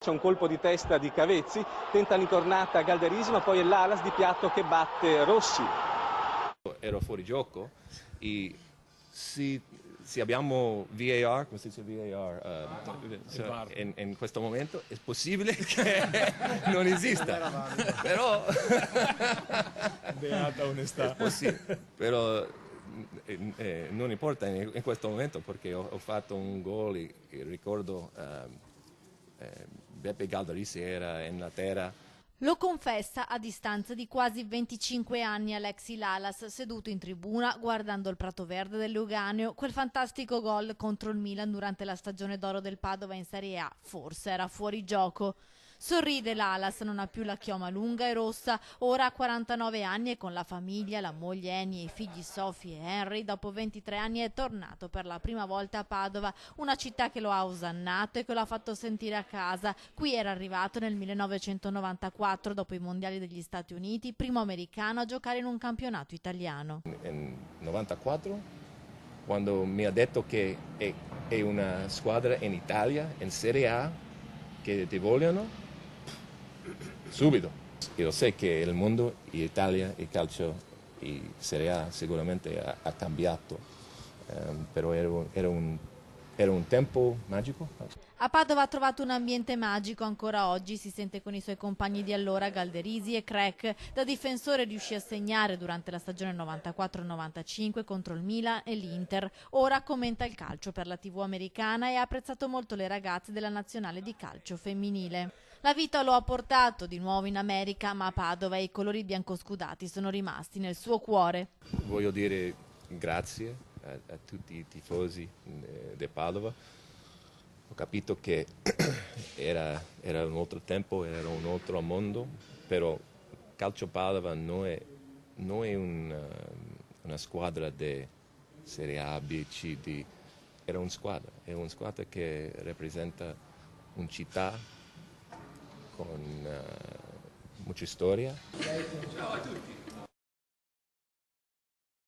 C'è un colpo di testa di Cavezzi, tenta l'intornata Galderisi, ma poi è l'Alas di Piatto che batte Rossi. Ero fuori gioco e se abbiamo VAR, come si dice VAR, in questo momento è possibile che non esista, però beata onestà. è possibile, però non importa in questo momento perché ho fatto un gol e ricordo Beppe Galderisi era in la terra. Lo confessa a distanza di quasi 25 anni Alexi Lalas, seduto in tribuna guardando il prato verde del Luganeo. Quel fantastico gol contro il Milan durante la stagione d'oro del Padova in Serie A forse era fuori gioco. Sorride Lalas, non ha più la chioma lunga e rossa, ora ha 49 anni e con la famiglia, la moglie Annie e i figli Sophie e Henry, dopo 23 anni è tornato per la prima volta a Padova, una città che lo ha osannato e che lo ha fatto sentire a casa. Qui era arrivato nel 1994, dopo i mondiali degli Stati Uniti, primo americano a giocare in un campionato italiano. In 94, quando mi ha detto che è una squadra in Italia, in Serie A, che ti vogliono, subito. Io so che il mondo, l'Italia, il calcio, il Serie A sicuramente ha cambiato, però era un tempo magico. A Padova ha trovato un ambiente magico, ancora oggi si sente con i suoi compagni di allora, Galderisi e Crack. Da difensore riuscì a segnare durante la stagione 94-95 contro il Milan e l'Inter. Ora commenta il calcio per la TV americana e ha apprezzato molto le ragazze della nazionale di calcio femminile. La vita lo ha portato di nuovo in America, ma a Padova i colori biancoscudati sono rimasti nel suo cuore. Voglio dire grazie a tutti i tifosi di Padova. Ho capito che era un altro tempo, era un altro mondo, però Calcio Padova non è una squadra di Serie A, B, C, D, è una squadra che rappresenta una città con mucha storia. Ciao a tutti.